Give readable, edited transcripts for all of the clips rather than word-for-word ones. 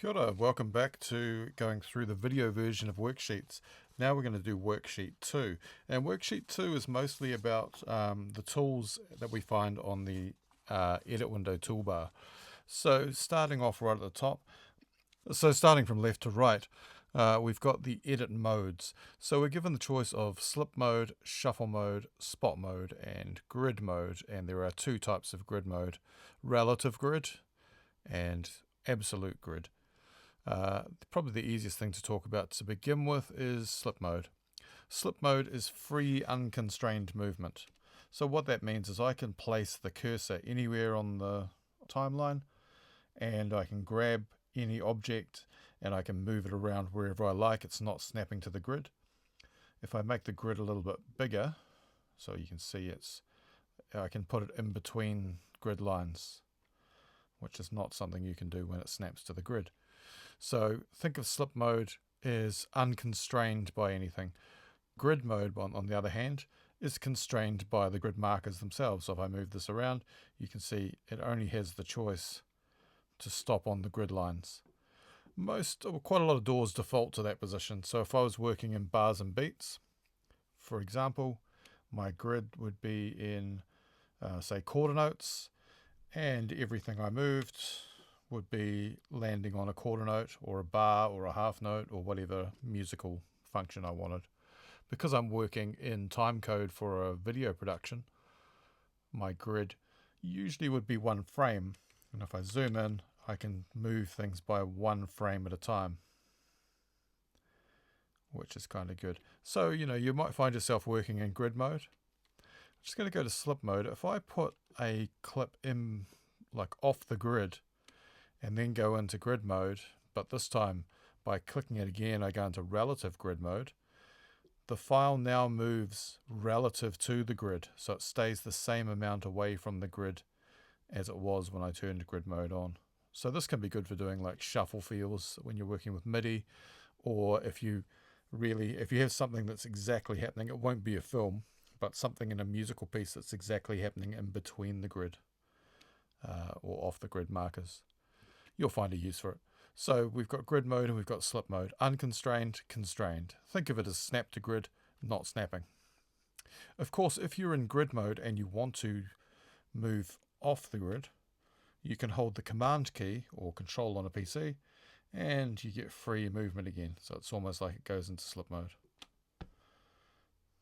Kia ora, welcome back to going through the video version of worksheets. Now we're going to do worksheet 2. And worksheet 2 is mostly about the tools that we find on the edit window toolbar. So starting off right at the top, starting from left to right, we've got the edit modes. So we're given the choice of slip mode, shuffle mode, spot mode, and grid mode. And there are two types of grid mode: relative grid and absolute grid. Probably the easiest thing to talk about to begin with is slip mode. Slip mode is free, unconstrained movement. So what that means is I can place the cursor anywhere on the timeline, and I can grab any object and I can move it around wherever I like. It's not snapping to the grid. If I make the grid a little bit bigger, so you can see I can put it in between grid lines, which is not something you can do when it snaps to the grid. So think of slip mode as unconstrained by anything. Grid mode, on the other hand, is constrained by the grid markers themselves. So if I move this around, you can see it only has the choice to stop on the grid lines. Quite a lot of doors default to that position. So if I was working in bars and beats, for example, my grid would be in, say, quarter notes, and everything I moved would be landing on a quarter note or a bar or a half note or whatever musical function I wanted. Because I'm working in timecode for a video production, my grid usually would be one frame, and if I zoom in, I can move things by one frame at a time, which is kind of good. So, you might find yourself working in grid mode. I'm just going to go to slip mode. If I put a clip in, like off the grid, and then go into grid mode, but this time by clicking it again, I go into relative grid mode. The file now moves relative to the grid, so it stays the same amount away from the grid as it was when I turned grid mode on. So this can be good for doing like shuffle feels when you're working with MIDI, or if you have something that's exactly happening, it won't be a film, but something in a musical piece that's exactly happening in between the grid or off the grid markers. You'll find a use for it. So we've got grid mode and we've got slip mode. Unconstrained, constrained. Think of it as snap to grid, not snapping. Of course, if you're in grid mode and you want to move off the grid, you can hold the command key or control on a PC and you get free movement again. So it's almost like it goes into slip mode.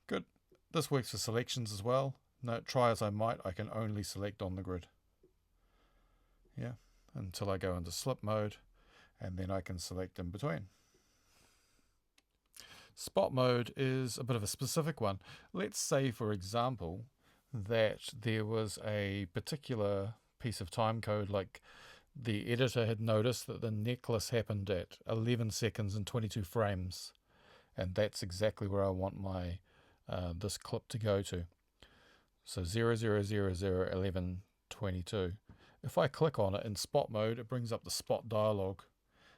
Good. This works for selections as well. No, try as I might, I can only select on the grid. Yeah. Until I go into slip mode, and then I can select in between. Spot mode is a bit of a specific one. Let's say, for example, that there was a particular piece of time code, like the editor had noticed that the necklace happened at 11 seconds and 22 frames, and that's exactly where I want my this clip to go to. So 00001122. If I click on it in spot mode, it brings up the spot dialog.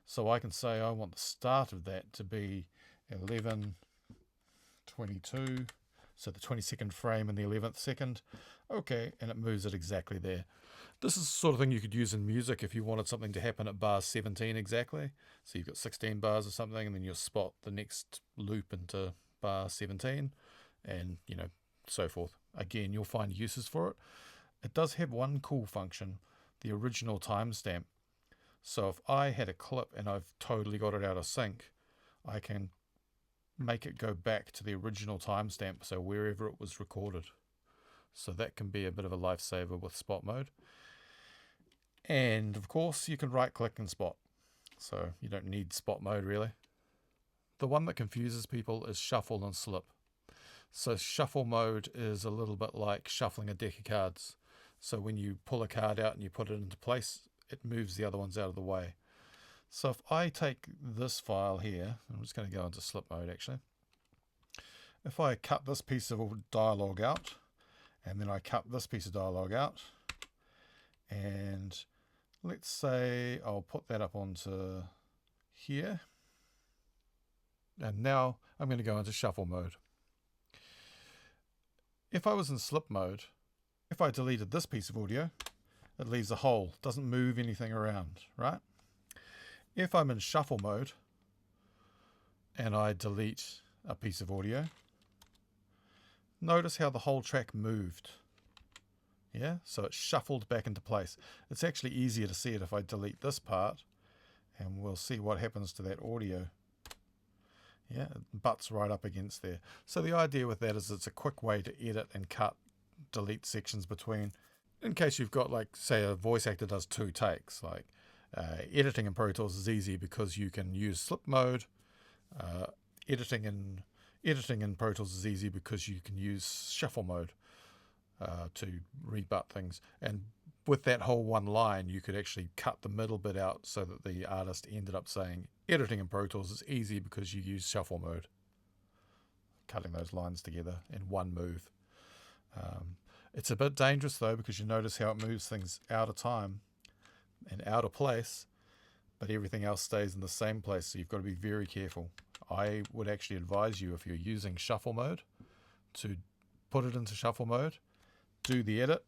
So I can say I want the start of that to be 11:22, so the 22nd frame in the 11th second. Okay, and it moves it exactly there. This is the sort of thing you could use in music if you wanted something to happen at bar 17 exactly. So you've got 16 bars or something, and then you'll spot the next loop into bar 17, and so forth. Again, you'll find uses for it. It does have one cool function, the original timestamp. So if I had a clip and I've totally got it out of sync, I can make it go back to the original timestamp, so wherever it was recorded. So that can be a bit of a lifesaver with spot mode. And of course, you can right click and spot. So you don't need spot mode really. The one that confuses people is shuffle and slip. So shuffle mode is a little bit like shuffling a deck of cards. So when you pull a card out and you put it into place, it moves the other ones out of the way. So if I take this file here, I'm just going to go into slip mode actually. If I cut this piece of dialogue out, and then I cut this piece of dialogue out, and let's say I'll put that up onto here. And now I'm going to go into shuffle mode. If I was in slip mode, if I deleted this piece of audio, it leaves a hole, doesn't move anything around, right? If I'm in shuffle mode and I delete a piece of audio, notice how the whole track moved. Yeah, so it's shuffled back into place. It's actually easier to see it if I delete this part, and we'll see what happens to that audio. Yeah, it butts right up against there. So the idea with that is it's a quick way to edit and cut, delete sections between, in case you've got, like, say a voice actor does 2 takes. Like editing in Pro Tools is easy because you can use slip mode. Editing in Pro Tools is easy because you can use shuffle mode to rebut things. And with that whole one line, you could actually cut the middle bit out so that the artist ended up saying, editing in Pro Tools is easy because you use shuffle mode. Cutting those lines together in one move. It's a bit dangerous though, because you notice how it moves things out of time and out of place, but everything else stays in the same place, so you've got to be very careful. I would actually advise you, if you're using shuffle mode, to put it into shuffle mode, do the edit,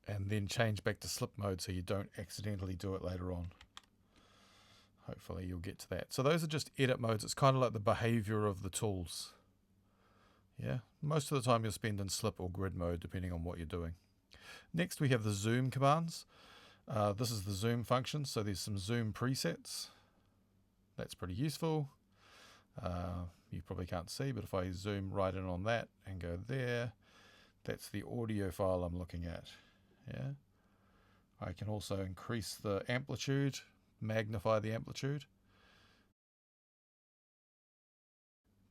and then change back to slip mode so you don't accidentally do it later on. Hopefully you'll get to that. So those are just edit modes. It's kind of like the behavior of the tools. Yeah, most of the time you'll spend in slip or grid mode depending on what you're doing. Next we have the zoom commands. This is the zoom function, so there's some zoom presets. That's pretty useful. You probably can't see, but if I zoom right in on that and go there, that's the audio file I'm looking at. Yeah, I can also increase the amplitude, magnify the amplitude.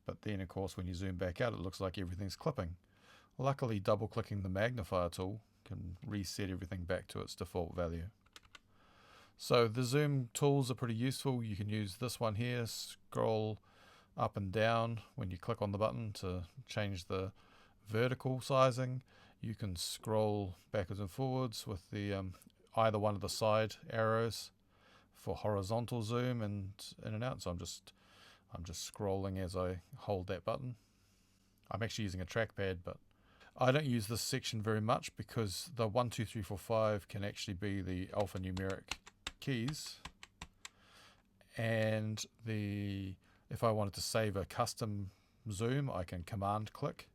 But then, of course, when you zoom back out, it looks like everything's clipping. Luckily, double-clicking the magnifier tool can reset everything back to its default value. So the zoom tools are pretty useful. You can use this one here, scroll up and down when you click on the button to change the vertical sizing. You can scroll backwards and forwards with the either one of the side arrows for horizontal zoom and in and out. So I'm just scrolling as I hold that button. I'm actually using a trackpad, but I don't use this section very much because the 1, 2, 3, 4, 5 can actually be the alphanumeric keys. And if I wanted to save a custom zoom, I can command click.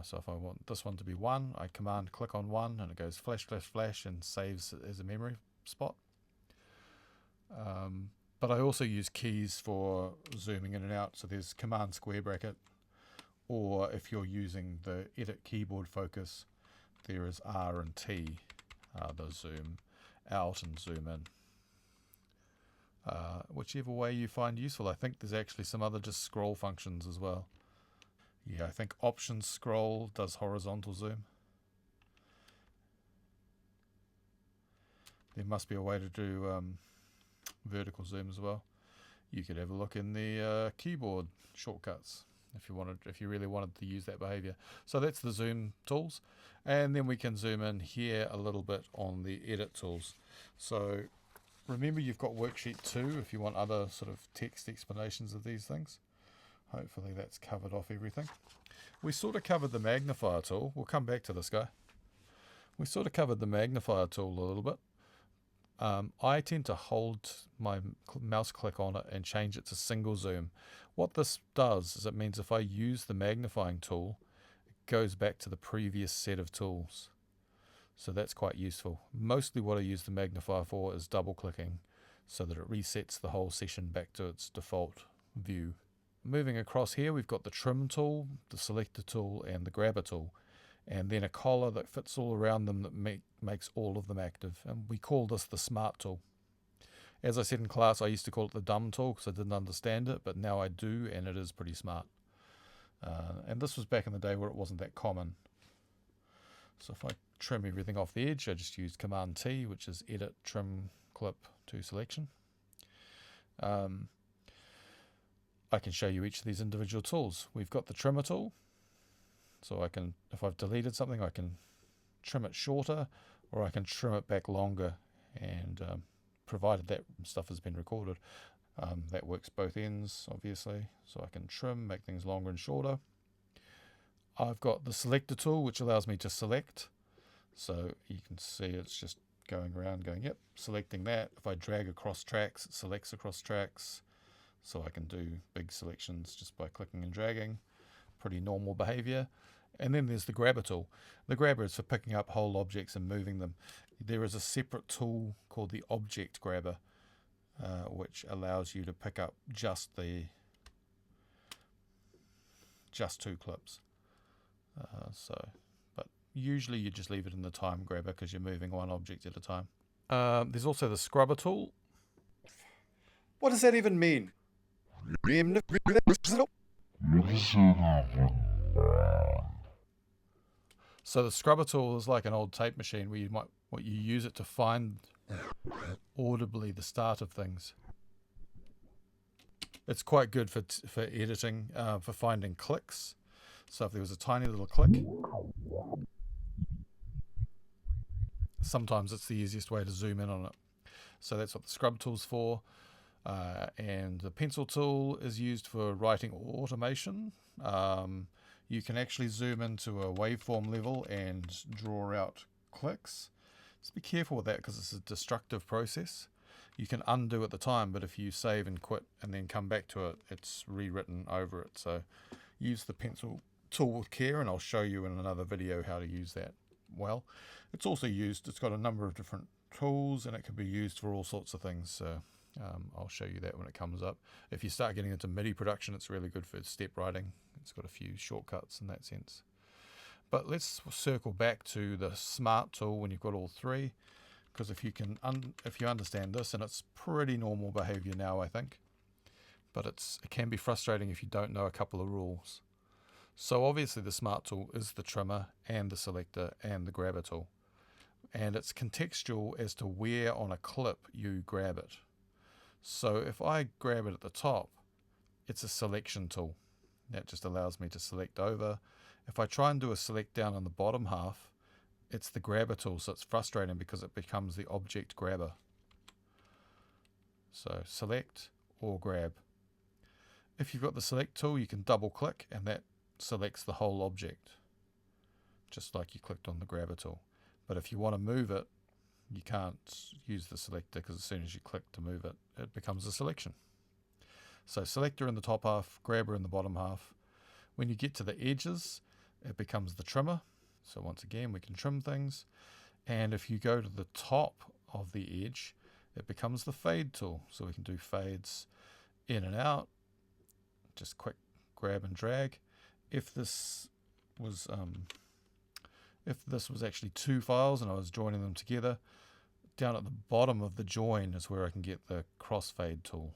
So if I want this one to be 1, I command click on 1 and it goes flash, flash, flash and saves it as a memory spot. But I also use keys for zooming in and out. So there's command square bracket, or if you're using the edit keyboard focus, there is R and T, the zoom out and zoom in. Whichever way you find useful. I think there's actually some other just scroll functions as well. Yeah, I think option scroll does horizontal zoom. There must be a way to do vertical zoom as well. You could have a look in the keyboard shortcuts if you really wanted to use that behavior. So that's the zoom tools, and then we can zoom in here a little bit on the edit tools. So remember, you've got worksheet 2 if you want other sort of text explanations of these things. Hopefully that's covered off everything. We sort of covered the magnifier tool. We'll come back to this guy. We sort of covered the magnifier tool a little bit. I tend to hold my mouse click on it and change it to single zoom. What this does is it means if I use the magnifying tool, it goes back to the previous set of tools. So that's quite useful. Mostly what I use the magnifier for is double clicking so that it resets the whole session back to its default view. Moving across here, we've got the trim tool, the selector tool, and the grabber tool, and then a collar that fits all around them that makes all of them active, and we call this the smart tool. As I said in class, I used to call it the dumb tool because I didn't understand it, but now I do, and it is pretty smart. And this was back in the day where it wasn't that common. So if I trim everything off the edge, I just use Command T, which is edit, trim, clip to selection. I can show you each of these individual tools. We've got the trimmer tool. So I can, if I've deleted something, I can trim it shorter or I can trim it back longer, and provided that stuff has been recorded. That works both ends, obviously. So I can trim, make things longer and shorter. I've got the selector tool, which allows me to select. So you can see it's just going around going, yep, selecting that. If I drag across tracks, it selects across tracks. So I can do big selections just by clicking and dragging. Pretty normal behavior. And then there's the grabber tool. The grabber is for picking up whole objects and moving them. There is a separate tool called the object grabber, which allows you to pick up just two clips. But usually you just leave it in the time grabber because you're moving one object at a time. There's also the scrubber tool. What does that even mean? So the scrubber tool is like an old tape machine where you use it to find audibly the start of things. It's quite good for editing, for finding clicks. So if there was a tiny little click, sometimes it's the easiest way to zoom in on it. So that's what the scrub tool's for. And the pencil tool is used for writing automation. You can actually zoom into a waveform level and draw out clicks. Just be careful with that because it's a destructive process. You can undo at the time, but if you save and quit and then come back to it, it's rewritten over it. So use the pencil tool with care, and I'll show you in another video how to use that well. It's also used, it's got a number of different tools and it can be used for all sorts of things. So I'll show you that when it comes up. If you start getting into MIDI production, it's really good for step writing. It's got a few shortcuts in that sense. But let's circle back to the Smart tool when you've got all three, because if you understand this, and it's pretty normal behavior now, I think, but it can be frustrating if you don't know a couple of rules. So obviously the Smart tool is the trimmer and the selector and the grabber tool, and it's contextual as to where on a clip you grab it. So if I grab it at the top, it's a selection tool. That just allows me to select over. If I try and do a select down on the bottom half, it's the grabber tool. So it's frustrating because it becomes the object grabber. So select or grab. If you've got the select tool, you can double click and that selects the whole object, just like you clicked on the grabber tool. But if you want to move it, you can't use the selector because as soon as you click to move it, it becomes a selection. So selector in the top half, grabber in the bottom half. When you get to the edges, it becomes the trimmer. So once again, we can trim things. And if you go to the top of the edge, it becomes the fade tool. So we can do fades in and out. Just quick grab and drag. If this was actually two files and I was joining them together, down at the bottom of the join is where I can get the crossfade tool.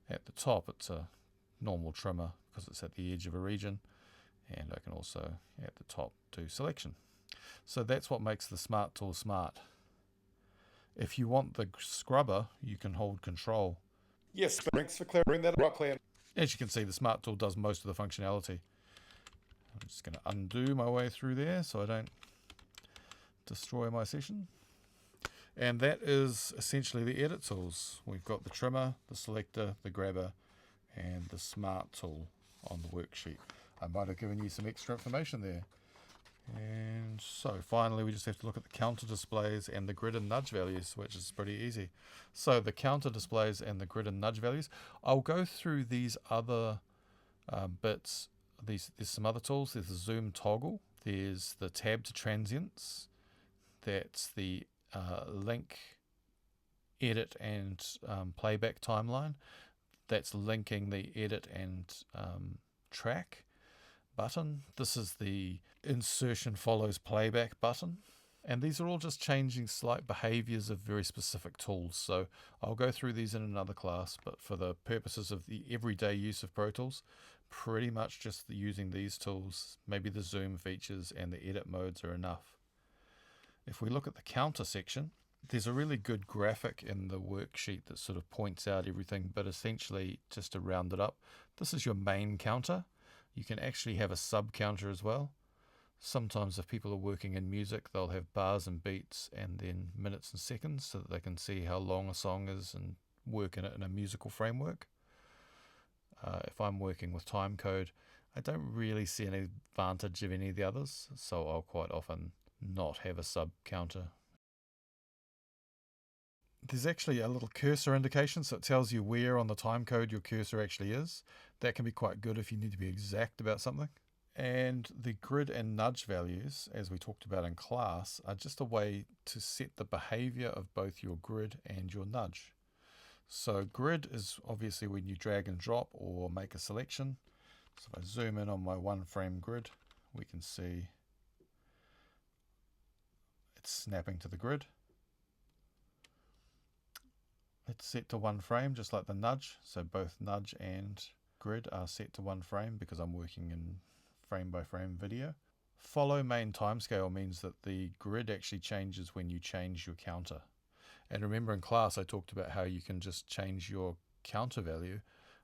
At the top, it's a normal trimmer because it's at the edge of a region, and I can also at the top do selection. So that's what makes the Smart tool smart. If you want the scrubber, you can hold Control. Yes, thanks for clearing that up, Claire. As you can see, the Smart tool does most of the functionality. I'm just going to undo my way through there so I don't destroy my session. And that is essentially the edit tools. We've got the trimmer, the selector, the grabber, and the Smart tool on the worksheet. I might have given you some extra information there. And so finally we just have to look at the counter displays and the grid and nudge values, which is pretty easy. So the counter displays and the grid and nudge values, I'll go through these other bits. There's some other tools. There's the zoom toggle. There's the tab to transients. That's the link, edit and playback timeline. That's linking the edit and track button. This is the insertion follows playback button. And these are all just changing slight behaviors of very specific tools. So I'll go through these in another class, but for the purposes of the everyday use of Pro Tools, pretty much just using these tools, maybe the zoom features and the edit modes are enough. If we look at the counter section, there's a really good graphic in the worksheet that sort of points out everything, but essentially, just to round it up, this is your main counter. You can actually have a sub counter as well. Sometimes if people are working in music, they'll have bars and beats and then minutes and seconds so that they can see how long a song is and work in it in a musical framework. If I'm working with time code, I don't really see any advantage of any of the others, so I'll quite often not have a sub counter there's actually a little cursor indication, so it tells you where on the time code your cursor actually is. That can be quite good if you need to be exact about something. And the grid and nudge values, as we talked about in class, are just a way to set the behavior of both your grid and your nudge. So grid is obviously when you drag and drop or make a selection. So if I zoom in on my one frame grid, we can see it's snapping to the grid. It's set to one frame, just like the nudge. So both nudge and grid are set to one frame because I'm working in frame by frame video. Follow main timescale means that the grid actually changes when you change your counter. And remember in class I talked about how you can just change your counter value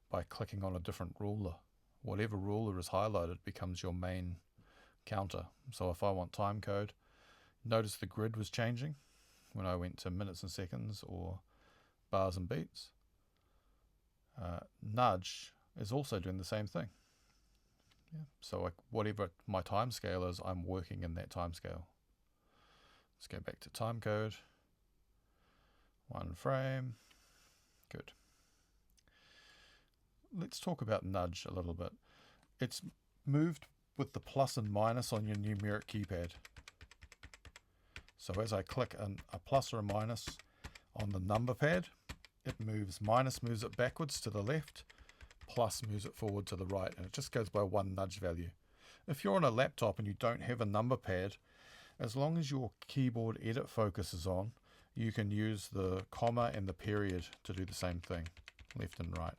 by clicking on a different ruler. Whatever ruler is highlighted becomes your main counter. So if I want time code, notice the grid was changing when I went to minutes and seconds or bars and beats. Nudge is also doing the same thing. Yeah. So whatever my time scale is, I'm working in that time scale. Let's go back to time code. One frame. Good. Let's talk about nudge a little bit. It's moved with the plus and minus on your numeric keypad. So as I click a plus or a minus on the number pad, it moves. Minus moves it backwards to the left, plus moves it forward to the right, and it just goes by one nudge value. If you're on a laptop and you don't have a number pad, as long as your keyboard edit focus is on, you can use the comma and the period to do the same thing, left and right.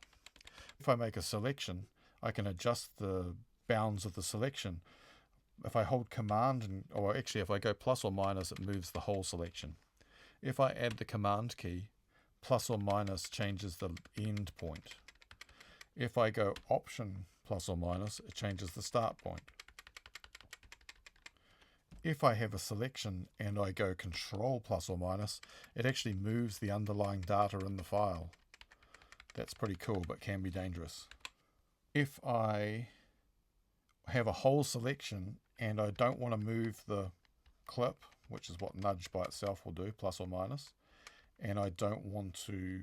If I make a selection, I can adjust the bounds of the selection. If I hold command, or actually if I go plus or minus, it moves the whole selection. If I add the command key, plus or minus changes the end point. If I go option plus or minus, it changes the start point. If I have a selection and I go control plus or minus, it actually moves the underlying data in the file. That's pretty cool, but can be dangerous. If I have a whole selection and I don't want to move the clip, which is what nudge by itself will do, plus or minus, and I don't want to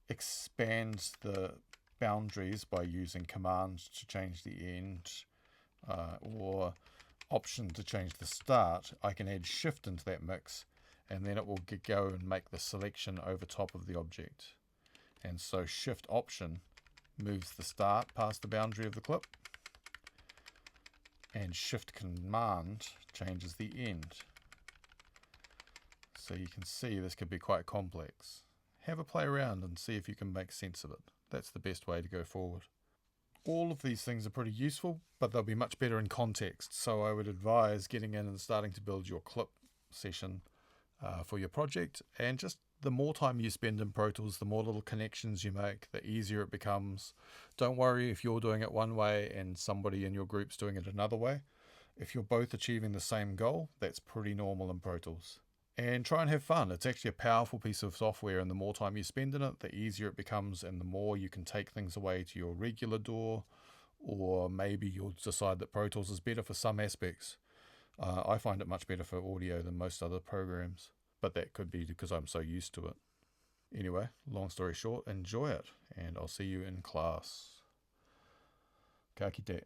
expand the boundaries by using command to change the end or option to change the start, I can add shift into that mix, and then it will go and make the selection over top of the object. And so shift option moves the start past the boundary of the clip, and shift command changes the end. So you can see this could be quite complex. Have a play around and see if you can make sense of it. That's the best way to go forward. All of these things are pretty useful, but they'll be much better in context. So I would advise getting in and starting to build your clip session for your project. And just the more time you spend in Pro Tools, the more little connections you make, the easier it becomes. Don't worry if you're doing it one way and somebody in your group's doing it another way. If you're both achieving the same goal, that's pretty normal in Pro Tools. And try and have fun. It's actually a powerful piece of software, and the more time you spend in it, the easier it becomes, and the more you can take things away to your regular DAW, or maybe you'll decide that Pro Tools is better for some aspects. I find it much better for audio than most other programs, but that could be because I'm so used to it. Anyway, long story short, enjoy it, and I'll see you in class. Ka kite.